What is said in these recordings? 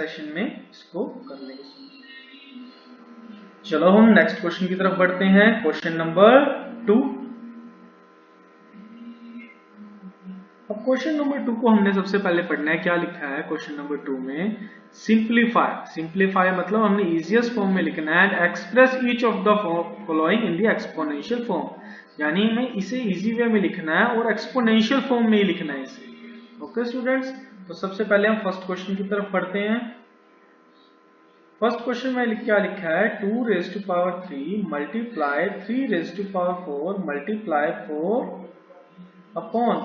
Session में इसको कर लेंगे। चलो हम नेक्स्ट क्वेश्चन की तरफ बढ़ते हैं। Question number 2। अब क्वेश्चन नंबर 2 को हमने सबसे पहले पढ़ना है। क्या लिखा है क्वेश्चन नंबर 2 में? सिंप्लीफाई। सिंप्लीफाई मतलब हमने इजीएस्ट फॉर्म में लिखना है and express each of the following in the exponential form, यानी हमें इसे इजी वे में लिखना है और एक्सपोनेंशियल फॉर्म में ही लिखना है इसे। ओके स्टूडेंट्स, तो सबसे पहले हम फर्स्ट क्वेश्चन की तरफ पढ़ते हैं। फर्स्ट क्वेश्चन में क्या लिखा है? 2 raise to power 3 multiply 3 raise to power 4 multiply 4 upon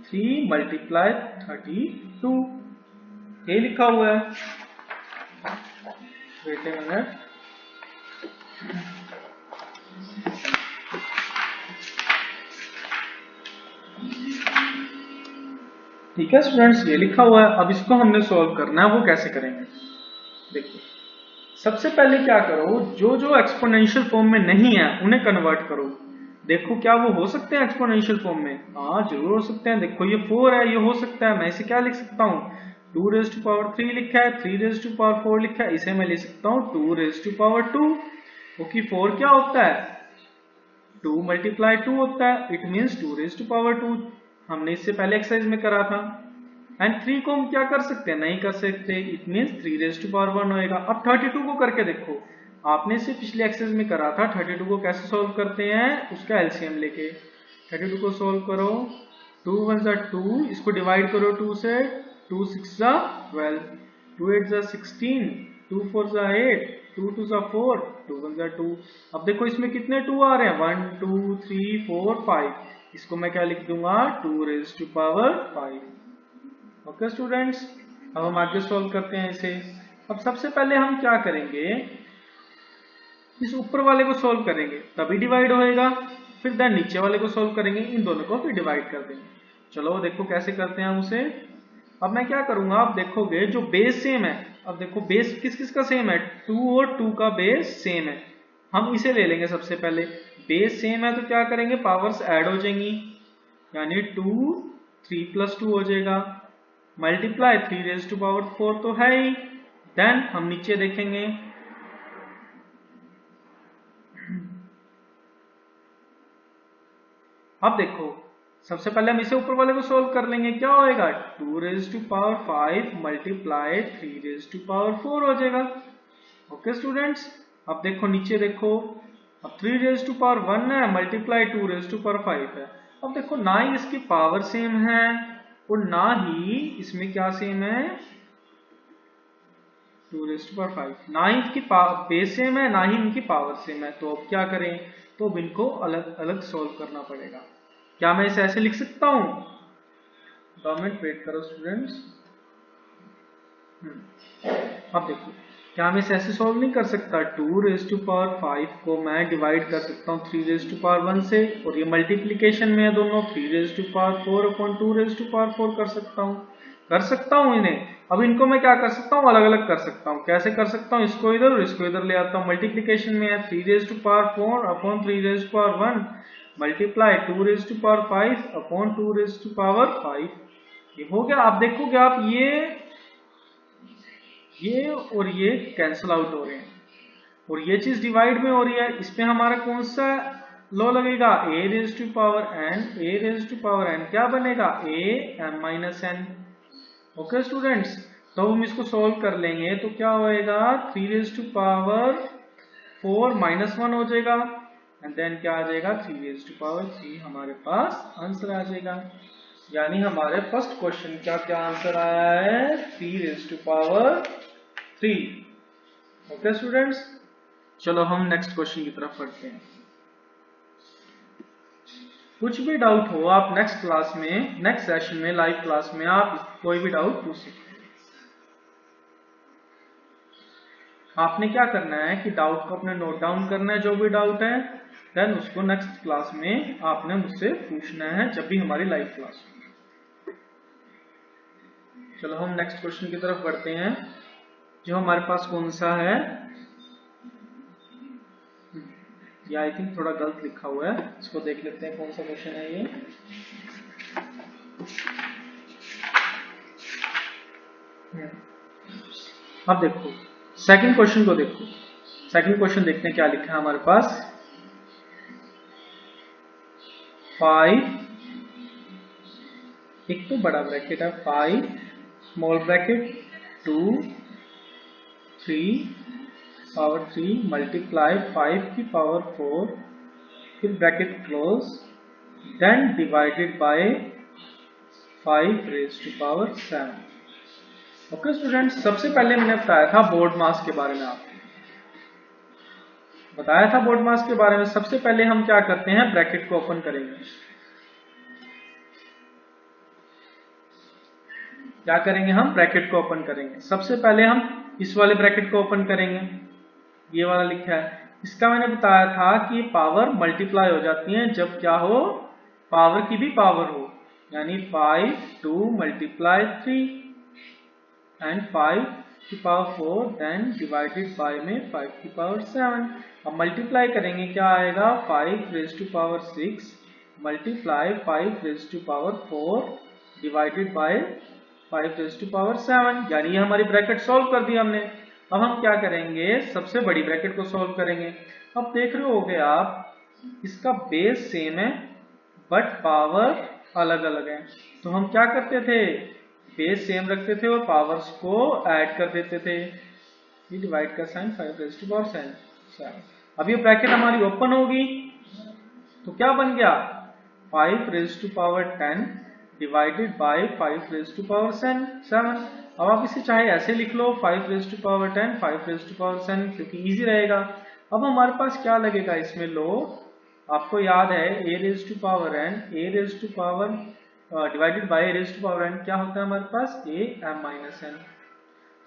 3 multiply 32, ये लिखा हुआ है। वेट ए मिनट, ठीक है स्टूडेंट्स, ये लिखा हुआ है। अब इसको हमने सॉल्व करना है। वो कैसे करेंगे? देखिए, सबसे पहले क्या करो, जो जो एक्सपोनेंशियल फॉर्म में नहीं है उन्हें कन्वर्ट करो। देखो क्या वो हो सकते हैं एक्सपोनेंशियल फॉर्म में? हाँ जरूर हो सकते हैं। देखो ये 4 है, ये हो सकता है। मैं इसे क्या लिख सकता हूँ? 2 रेज़ टू पावर 3 लिखा है, 3 रेज़ टू पावर 4 लिखा है, इसे मैं लिख सकता हूँ 2 रेज़ टू पावर 2, क्योंकि 4 क्या होता है? 2 मल्टीप्लाई 2 होता है। It means 2 raise to power 2। हमने इससे पहले एक्सरसाइज में करा था। एंड 3 को हम क्या कर सकते हैं? नहीं कर सकते। It means 3 raise to power 1 होएगा। अब 32 को करके देखो। आपने इसे पिछले एक्सरसाइज में करा था। 32 को कैसे सोल्व करते हैं? उसका एलसीएम लेके 32 को सोल्व करो। 2 1 जा 2, इसको डिवाइड करो 2 से। 2 6 जा 12, 2 8 जा 16, 2 4 जा 8, 2 2 जा 4, 2 1 जा 2। अब देखो इसमें कितने 2 आ रहे हैं? 1 2 3 4 5। इसको मैं क्या लिख दूंगा? 2 raise to power 5। Okay students, अब हम आगे सोल्व करते हैं इसे। अब सबसे पहले हम क्या करेंगे? इस ऊपर वाले को सोल्व करेंगे तभी डिवाइड होएगा, फिर देन नीचे वाले को सोल्व करेंगे, इन दोनों को फिर डिवाइड कर देंगे। चलो देखो कैसे करते हैं हम उसे। अब मैं क्या करूंगा, आप देखोगे जो बेस सेम है। अब देखो बेस किस किस का सेम है? 2 और 2 का बेस सेम है। हम इसे ले लेंगे सबसे पहले। बेस सेम है तो क्या करेंगे? पावर्स ऐड हो जाएंगी, यानी 2 3 प्लस 2 हो जाएगा। मल्टीप्लाई 3 रेज़ टू पावर 4 तो है ही। देन हम नीचे देखेंगे। अब देखो सबसे पहले हम इसे ऊपर वाले को सोल्व कर लेंगे। क्या होएगा? 2 raise to power 5 multiply 3 raise to power 4 हो जाएगा। ओके स्टूडेंट्स, अब देखो नीचे देखो। अब 3 रेज़ टू पावर 1 है मल्टीप्लाई 2 रेज़ टू पावर 5 है। अब देखो ना ही इसकी पावर सेम है और ना ही इसमें क्या सेम है? 2 रेज़ टू पावर 5। ना ही इनकी बेस सेम है, ना ही इनकी पावर सेम है। तो अब क्या करें? तो अब इनको अलग अलग सोल्व करना पड़ेगा। क्या मैं इसे ऐसे लिख सकता हूं? 2 मिनट वेट करो स्टूडेंट्स। अब देखो, क्या मैं इसे ऐसे सोल्व नहीं कर सकता? 2 रेज़ टू पावर 5 को मैं डिवाइड कर सकता हूँ 3 रेज़ टू पावर 1 से, और ये मल्टीप्लीकेशन में है दोनों। 3 raise to power 4 upon 2 raise to power 4 कर सकता हूँ इन्हें। अब इनको मैं क्या कर सकता हूँ? अलग अलग कर सकता हूँ। कैसे कर सकता हूँ? इसको इधर और इसको इधर ले आता हूँ। मल्टीप्लीकेशन में है 3 raise to power 4 upon 3 raise to power 1 multiply 2 raise to power 5 upon 2 raise to power 5। ये हो गया। आप देखोगे आप ये और ये कैंसिल आउट हो रहे हैं और ये चीज डिवाइड में हो रही है। इसमें हमारा कौन सा लॉ लगेगा? a raise to power n। a raise to power n क्या बनेगा? a m minus n। Okay students, तो हम इसको सोल्व कर लेंगे तो क्या होएगा? 3 रेज़ टू पावर 4 माइनस 1 हो जाएगा एंड देन क्या आ जाएगा? 3 रेज़ टू पावर 3 हमारे पास आंसर आ जाएगा। यानी हमारे फर्स्ट क्वेश्चन का क्या आंसर आया है? 3 raise to power 3। Okay students, चलो हम नेक्स्ट क्वेश्चन की तरफ बढ़ते हैं। कुछ भी डाउट हो आप नेक्स्ट क्लास में, नेक्स्ट सेशन में, लाइव क्लास में आप कोई भी डाउट पूछ सकते हैं। आपने क्या करना है कि डाउट को अपने नोट डाउन करना है, जो भी डाउट है, देन उसको नेक्स्ट क्लास में आपने मुझसे पूछना है जब भी हमारी लाइव क्लास हो। चलो हम नेक्स्ट क्वेश्चन की तरफ बढ़ते हैं, जो हमारे पास कौन सा है? ये आई थिंक थोड़ा गलत लिखा हुआ है, इसको देख लेते हैं कौन सा क्वेश्चन है ये। अब देखो सेकंड क्वेश्चन को देखो, सेकंड क्वेश्चन देखते हैं क्या लिखा है हमारे पास। 5, एक तो बड़ा ब्रैकेट है 5 स्मॉल ब्रैकेट 2 3 पावर 3 मल्टीप्लाई 5 की पावर 4 फिर bracket close then divided by 5 raise to power 7। Okay students, सबसे पहले मैंने बताया था बोर्ड मास के बारे में, आपको बताया था बोर्ड मास के बारे में। सबसे पहले हम क्या करते हैं, ब्रैकेट को ओपन करेंगे। क्या करेंगे, हम ब्रैकेट को ओपन करेंगे। सबसे पहले हम इस वाले ब्रैकेट को ओपन करेंगे, ये वाला लिखा है। इसका मैंने बताया था कि पावर मल्टीप्लाई हो जाती है जब क्या हो, पावर की भी पावर हो, यानी 5 2 मल्टीप्लाई 3 एंड 5 की पावर 4 देन डिवाइडेड बाय में 5 की पावर 7। अब मल्टीप्लाई करेंगे, क्या आएगा 5 raise to power 6 multiply 5 raise to power 4 divided by 5 raise to power 7, यानी ये हमारी ब्रैकेट सॉल्व कर दी हमने। अब हम क्या करेंगे, सबसे बड़ी ब्रैकेट को सॉल्व करेंगे। अब देख रहे होगे आप, इसका बेस सेम है बट पावर अलग अलग है, तो हम क्या करते थे, बेस सेम रखते थे और पावर्स को ऐड कर देते थे। ये डिवाइड का साइन 5 रेज़ टू पावर 7। अब ये ब्रैकेट हमारी ओपन होगी तो क्या बन गया, 5 raise to power 10 divided by 5 raise to power 7। अब आप इसे चाहे ऐसे लिख लो 5 raise to power 10 5 raise to power 7, क्योंकि इजी रहेगा। अब हमारे पास क्या लगेगा इसमें, लो आपको याद है a raise to power n, a raise to power divided by a raise to power n क्या होता है हमारे पास, a m माइनस n।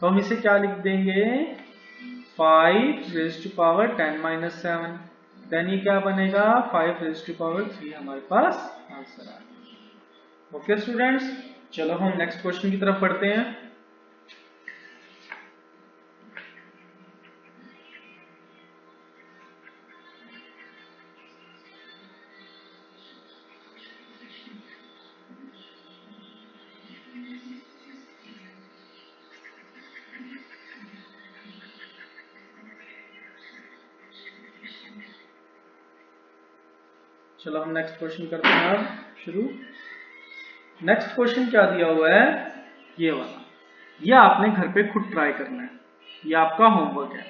तो हम इसे क्या लिख देंगे, 5 raise to power 10 minus 7, then ये क्या बनेगा 5 रेज़ टू पावर 3, हमारे पास आंसर आ गया। ओके स्टूडेंट्स, चलो हम नेक्स्ट क्वेश्चन की तरफ बढ़ते हैं। चलो हम नेक्स्ट क्वेश्चन करते हैं अब शुरू। नेक्स्ट क्वेश्चन क्या दिया हुआ है, ये वाला, ये आपने घर पे खुद ट्राई करना है, ये आपका होमवर्क है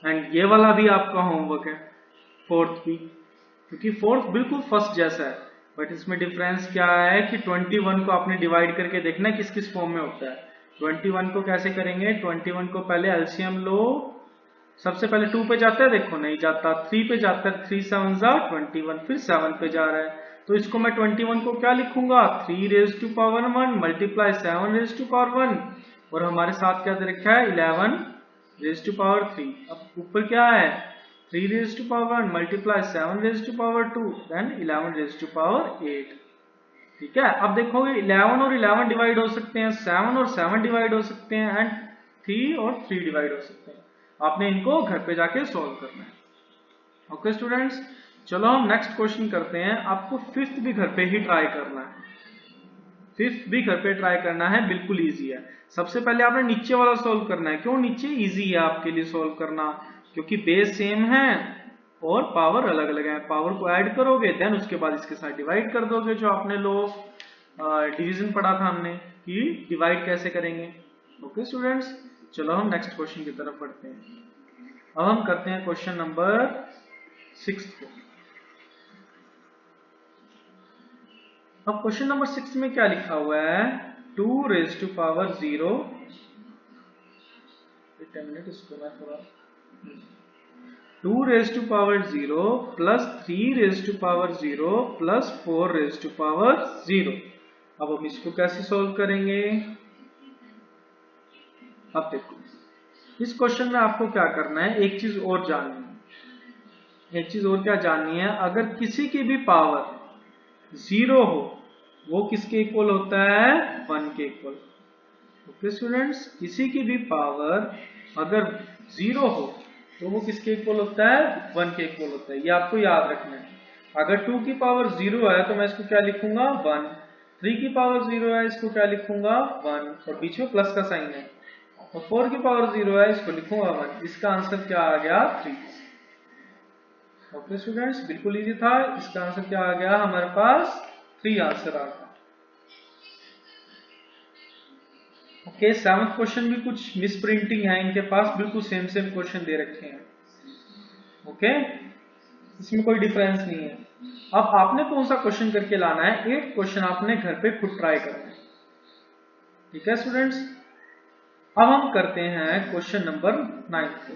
एंड ये वाला भी आपका होमवर्क है, फोर्थ भी, क्योंकि फोर्थ बिल्कुल फर्स्ट जैसा है बट इसमें डिफरेंस क्या है कि 21 को आपने डिवाइड करके देखना है किस किस फॉर्म में होता है। 21 को कैसे करेंगे, 21 को पहले एलसीएम लो, सबसे पहले 2 पे जाता है, देखो नहीं जाता, 3 पे जाता है, 3 7 21, फिर 7 पे जा रहा है, तो इसको मैं 21 को क्या लिखूंगा, 3 raise to power 1 multiply 7 raise to power 1, और हमारे साथ क्या दे रखा है 11 रेज़ टू पावर 3। अब ऊपर क्या है 3 raise to power 1 multiply 7 raise to power 2 then 11 raise to power 8। ठीक है, अब देखोगे 11 और 11 डिवाइड हो सकते हैं, 7 और 7 डिवाइड हो सकते हैं एंड 3 और 3 डिवाइड हो सकते हैं। आपने इनको घर पे जाके सॉल्व करना है। ओके स्टूडेंट्स, चलो हम नेक्स्ट क्वेश्चन करते हैं। आपको फिफ्थ भी घर पे ही ट्राई करना है, फिफ्थ भी घर पे ट्राई करना है, बिल्कुल इजी है। सबसे पहले आपने नीचे वाला सॉल्व करना है। क्यों नीचे इजी है आपके लिए सॉल्व करना, क्योंकि बेस सेम है और पावर अलग अलग है। पावर को ऐड करोगे देन उसके बाद इसके साथ डिवाइड कर दोगे, जो आपने लो डिवीजन पढ़ा था हमने कि डिवाइड कैसे करेंगे। ओके स्टूडेंट्स, चलो हम नेक्स्ट क्वेश्चन की तरफ बढ़ते हैं। अब हम करते हैं क्वेश्चन नंबर 6 को। अब क्वेश्चन नंबर 6 में क्या लिखा हुआ है, 2 रेज़ टू पावर 0, इसको मैं थोड़ा 2 raise to power 0 plus 3 raise to power 0 plus 4 raise to power 0। अब हम इसको कैसे सॉल्व करेंगे, अब देखो इस क्वेश्चन में आपको क्या करना है, एक चीज और जाननी है, एक चीज और क्या जाननी है, अगर किसी की भी पावर 0 हो वो किसके इक्वल होता है, 1 के इक्वल। ओके स्टूडेंट्स, किसी की भी पावर अगर 0 हो तो वो किसके इक्वल होता है, 1 के इक्वल होता है। ये आपको याद रखना है। अगर 2 की पावर 0 है तो मैं इसको क्या लिखूंगा 1, 3 की पावर 0 है इसको क्या लिखूंगा 1, और बीच में प्लस का साइन है। और 4 की पावर 0 है, इसको लिखूंगा 1। इसका आंसर क्या आ गया 3। ओके स्टूडेंट्स, बिल्कुल इजी था। इसका आंसर क्या आ गया हमारे पास 3 आंसर आ गया। ओके, 7th क्वेश्चन भी कुछ मिस प्रिंटिंग है इनके पास, बिल्कुल सेम सेम क्वेश्चन दे रखे हैं। ओके, इसमें कोई डिफरेंस नहीं है। अब आपने कौन सा क्वेश्चन करके लाना है, 8 क्वेश्चन आपने घर पे खुद ट्राई करना है। ठीक है स्टूडेंट्स, अब हम करते हैं क्वेश्चन नंबर 9 को।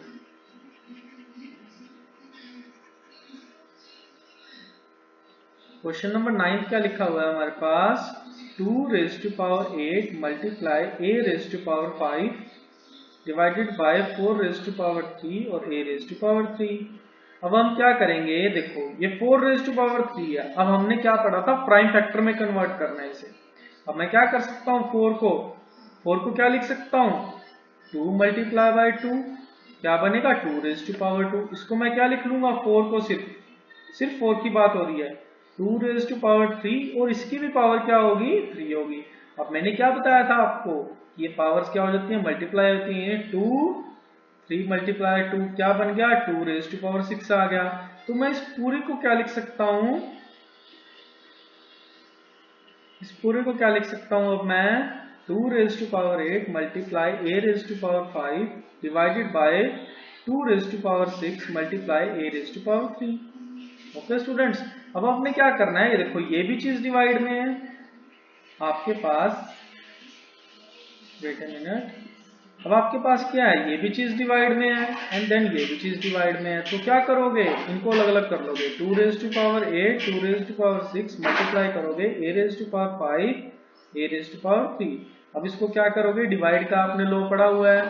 क्वेश्चन नंबर 9 क्या लिखा हुआ है हमारे पास, 2 raised to power 8 multiply a raised to power 5 divided by 4 raised to power 3 और a raised to power 3। अब हम क्या करेंगे, देखो ये 4 raised to power 3 है। अब हमने क्या पढ़ा था, प्राइम फैक्टर में कन्वर्ट करना है इसे। अब मैं क्या कर सकता हूँ, 4 को क्या लिख सकता हूँ, 2 मल्टीप्लाई बाय 2, क्या बनेगा 2 raised to power 2। इसको मैं क्या लिख लूंगा, 4 को सिर्फ 4 की बात हो रही है, 2 raised to power 3 और इसकी भी पावर क्या होगी 3 होगी। अब मैंने क्या बताया था आपको, ये पावर्स क्या हो जाती है, मल्टीप्लाई होती हैं। 2 3 मल्टीप्लाई 2 क्या बन गया, 2 raised to power 6 आ गया। तो मैं इस पूरे को क्या लिख सकता हूं, इस पूरे को क्या लिख सकता हूं, अब मैं 2 raised to power 8 multiply a raised to power 5 divided by 2 raised to power 6 multiply a raised to power 3। Okay students, अब आपने क्या करना है, ये देखो ये भी चीज डिवाइड में है आपके पास, वेट ए मिनट, अब आपके पास क्या है, ये भी चीज डिवाइड में है एंड देन ये भी चीज डिवाइड में है। तो क्या करोगे, इनको अलग अलग कर लोगे, 2 raised to power 8 2 raised to power 6 multiply करोगे a raised to power 5 a raised to power 3। अब इसको क्या करोगे, डिवाइड का आपने लॉ पढ़ा हुआ है,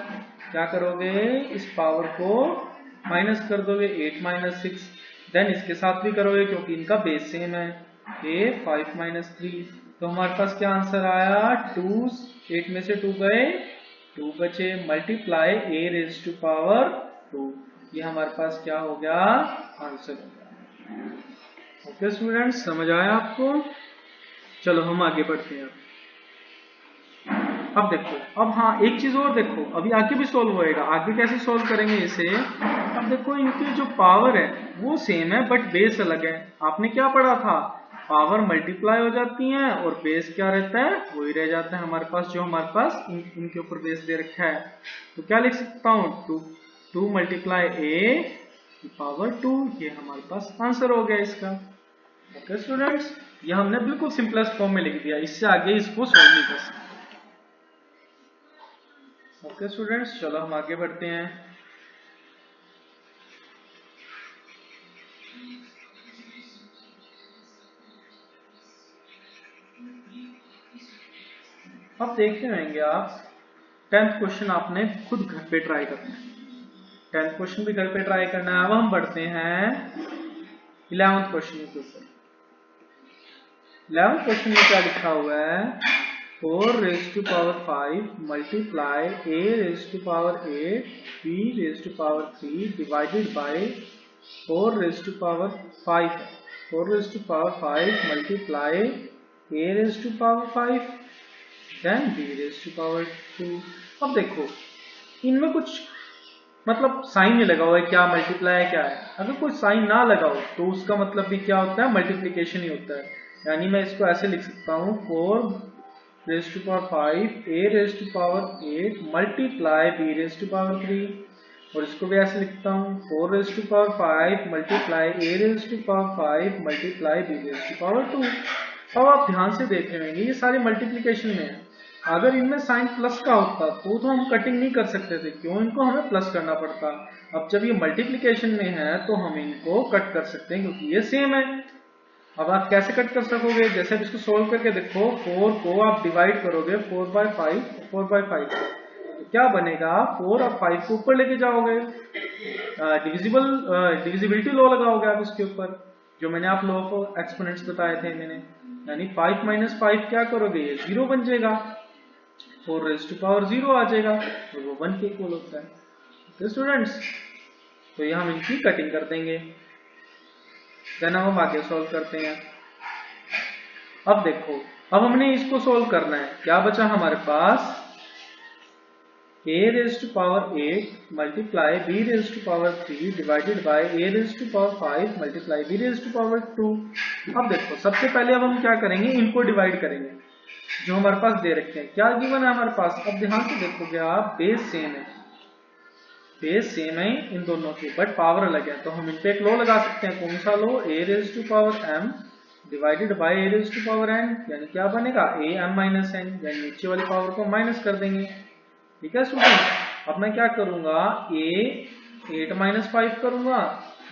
क्या करोगे, इस पावर को माइनस कर दोगे, 8 माइनस 6, देन इसके साथ भी करोगे क्योंकि इनका बेस सेम है, a 5 माइनस 3। तो हमारे पास क्या आंसर आया, 2, 8 में से 2 गए, 2 बचे, multiply a raise to power 2। ये हमारे पास क्या हो गया, आंसर हो गया। ओके स्टूडेंट्स, समझ आया आपको। चलो हम आगे बढ़ते हैं। अब देखो, अब हाँ एक चीज और देखो, अभी आगे भी सोल्व होएगा, आगे कैसे सोल्व करेंगे इसे। अब देखो इनकी जो पावर है वो सेम है बट बेस अलग है। आपने क्या पढ़ा था, पावर मल्टीप्लाई हो जाती है और बेस क्या रहता है, वही रह जाता है हमारे पास, जो हमारे पास इनके ऊपर बेस दे रखा है। तो क्या लिख सकता हूँ, 2 मल्टीप्लाई a की पावर 2, ये हमारे पास आंसर हो गया इसका। ओके स्टूडेंट्स, ये हमने बिल्कुल सिंपलेस्ट फॉर्म में लिख दिया, इससे आगे इसको सोल्व नहीं कर सकते। ओके स्टूडेंट्स, चलो हम आगे बढ़ते हैं। अब देखते होंगे आप 10th क्वेश्चन आपने खुद घर पे ट्राई करना है, 10th क्वेश्चन भी घर पे ट्राई करना है। अब हम बढ़ते हैं 11th क्वेश्चन के ऊपर। 11th क्वेश्चन में क्या लिखा हुआ है, 4 raised to power 5 multiply a raised to power 8 b raised to power 3 divided by 4 raised to power 5। 4 raised to power 5 multiply a raised to power 5 then b raised to power 2। अब देखो इनमें कुछ मतलब साइन नहीं लगा हुआ है, क्या मल्टीप्लाई है क्या है। अगर कोई साइन ना लगाओ तो उसका मतलब भी क्या होता है, मल्टीप्लीकेशन ही होता है। यानी मैं इसको ऐसे लिख सकता हूँ, 4 raised to power 5 a raised to power 8 multiply b raised to power 3। और इसको भी ऐसे लिखता हूँ, 4 raised to power 5 multiply a raised to power 5 multiply b raised to power 2। अब आप ध्यान से देख रहे होंगे ये सारे मल्टीप्लीकेशन में है। अगर इनमें साइन प्लस का होता तो हम कटिंग नहीं कर सकते थे, क्यों, इनको हमें प्लस करना पड़ता। अब जब ये मल्टीप्लीकेशन में है तो हम इनको कट कर सकते हैं क्योंकि ये सेम है। अब आप कैसे कट कर सकोगे, जैसे अब इसको सोल्व करके देखो, 4 को आप डिवाइड करोगे 4 बाय 5 4 बाय 5 तो क्या बनेगा, 4 और 5 को ऊपर लेके जाओगे, डिविजिबिलिटी लॉ लगाओगे आप इसके ऊपर, जो मैंने आप लोगों को एक्सपोनेंट्स बताए थे मैंने। यानी 5 माइनस 5 क्या करोगे, ये 0 बन जाएगा, 4 रेज़ टू पावर 0 आ जाएगा, तो वो 1 के इक्वल होता है। तो स्टूडेंट्स, तो ये हम इनकी कटिंग कर देंगे, देन हम आगे सॉल्व करते हैं। अब देखो, अब हमने इसको सॉल्व करना है, क्या बचा हमारे पास, a raised to power 8 multiply b raised to power 3 divided by a raised to power 5 multiply b raised to power 2। अब देखो सबसे पहले अब हम क्या करेंगे, इनको डिवाइड करेंगे जो हमारे पास दे रखे हैं। क्या गिवन है हमारे पास, अब ध्यान से देखोगे आप, बेस सेम है, बेस सेम है इन दोनों की, बट पावर अलग है। तो हम इन पे एक लॉ लगा सकते हैं, कौन सा law, a raised to power m divided by a raised to power n, यानी क्या बनेगा a m माइनस n, यानी नीचे वाली पावर को माइनस कर देंगे। ठीक है स्टूडेंट, अब मैं क्या करूंगा, a 8 माइनस 5 करूंगा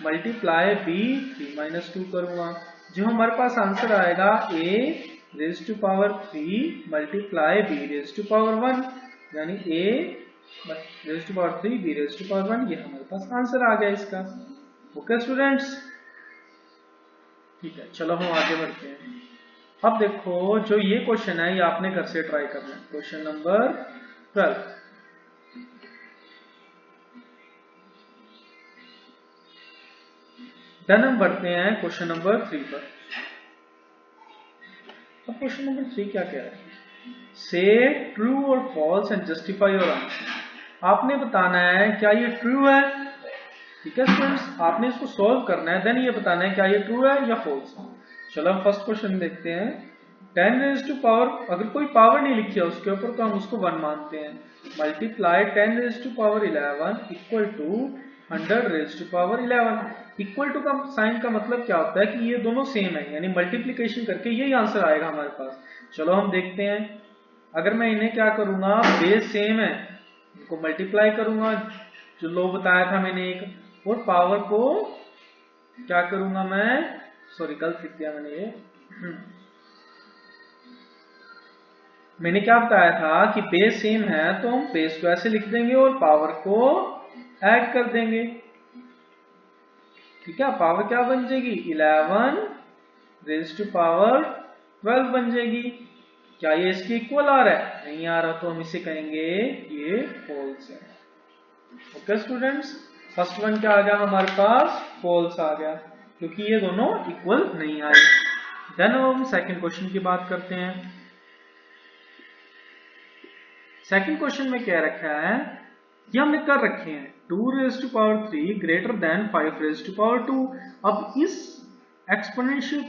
मल्टीप्लाई b 3 माइनस 2 करूंगा। जो हमारे पास आंसर आएगा a raise to power 3 multiply b raise to power 1, यानी a raise to power 3 b raise to power 1, ये हमारे पास आंसर आ गया इसका। ओके स्टूडेंट्स, ठीक है, चलो हम आगे बढ़ते हैं। अब देखो जो ये क्वेश्चन है ये आपने घर से ट्राई करना है, क्वेश्चन नंबर 12। देन हम बढ़ते हैं क्वेश्चन नंबर 3 पर। अब क्वेश्चन नंबर 3 क्या कह रहा है, से ट्रू और false and justify your answer. आपने बताना है क्या ये ट्रू है। ठीक है स्टूडेंट्स, आपने इसको सॉल्व करना है, देन ये बताना है क्या ये ट्रू है या फॉल्स है। चलो हम फर्स्ट क्वेश्चन देखते हैं। 10 रेज टू पावर, अगर कोई पावर नहीं लिखी है उसके ऊपर तो हम उसको 1 मानते हैं, multiply 10 raise to power 11 equal to 100 raise to power 11। Equal to का साइन का मतलब क्या होता है कि ये दोनों सेम है, यानी मल्टीप्लीकेशन करके यही आंसर आएगा हमारे पास। चलो हम देखते हैं, अगर मैं इन्हें क्या करूंगा, बेस सेम है, इनको मल्टीप्लाई करूंगा जो लो बताया था मैंने एक, और पावर को क्या करूंगा मैं, सॉरी गलत लिख दिया मैंने ये, मैंने क्या बताया था कि बेस सेम है तो हम बेस को ऐसे लिख देंगे और पावर को ऐड कर देंगे। ठीक है, पावर क्या बन जाएगी, 11 रेज टू पावर 12 बन जाएगी। क्या ये इसके इक्वल आ रहा है, नहीं आ रहा, तो हम इसे कहेंगे ये फॉल्स है। ओके स्टूडेंट्स, फर्स्ट वन क्या आ गया हमारे पास, फॉल्स आ गया, क्योंकि ये दोनों इक्वल नहीं आए। देन हम सेकंड क्वेश्चन की बात करते हैं। सेकंड क्वेश्चन में क्या रखा है, ये हमने कर रखे हैं 2 raise to power 3 greater than 5 raise to power 2। अब इस एक्सपोनेंशियल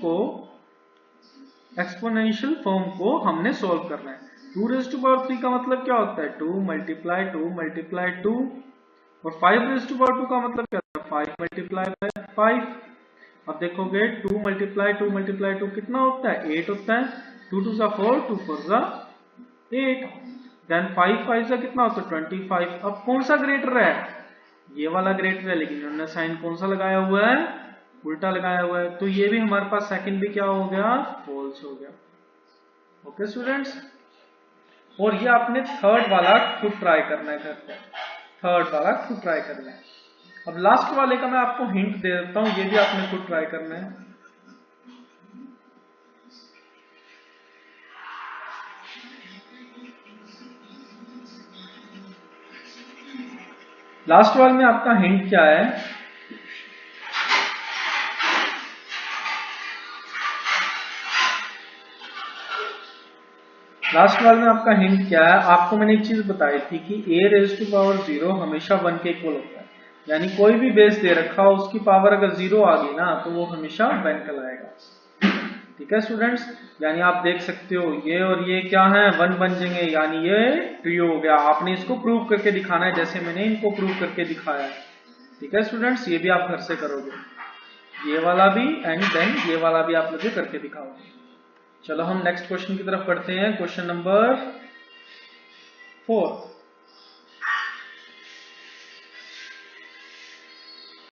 फॉर्म को हमने सॉल्व करना है। 2 रेज टू पावर 3 का मतलब क्या होता है, 2 मल्टीप्लाई 2 मल्टीप्लाई 2, और 5 रेज टू पावर 2 का मतलब क्या होता है, 5 मल्टीप्लाई बाय 5। अब देखोगे 2 मल्टीप्लाई 2 मल्टीप्लाई 2 कितना होता है, 8 होता है, 2 2 सा 4 2 4 सा 8, देन 5 5 सा कितना होता है 25। अब कौन सा ग्रेटर है, ये वाला ग्रेटर है, लेकिन उन्होंने साइन कौन सा लगाया हुआ है, उल्टा लगाया हुआ है, तो ये भी हमारे पास सेकंड भी क्या हो गया, फॉल्स हो गया। ओके स्टूडेंट्स, और ये आपने थर्ड वाला खुद ट्राई करना है घर पे, थर्ड वाला खुद ट्राई करना है। अब लास्ट वाले का मैं आपको हिंट दे देता हूं, ये भी आपने खुद ट्राई करना है। लास्ट वाले में आपका हिंट क्या है, लास्ट वाले में आपका हिंट क्या है, आपको मैंने एक चीज बताई थी कि a रेज टू पावर 0 हमेशा 1 के इक्वल होता है, यानी कोई भी बेस दे रखा हो उसकी पावर अगर 0 आ गई ना तो वो हमेशा 1 कहलाएगा। ठीक है स्टूडेंट्स, यानी आप देख सकते हो ये और ये क्या है, 1 बन जाएंगे, यानी ये ट्रू हो गया। आपने इसको प्रूव करके दिखाना है जैसे मैंने इनको प्रूव करके दिखाया है। ठीक है स्टूडेंट्स, ये भी आप घर से करोगे, ये वाला भी एंड देन ये वाला भी आप मुझे करके दिखाओगे। चलो हम नेक्स्ट क्वेश्चन की तरफ बढ़ते हैं, क्वेश्चन नंबर 4।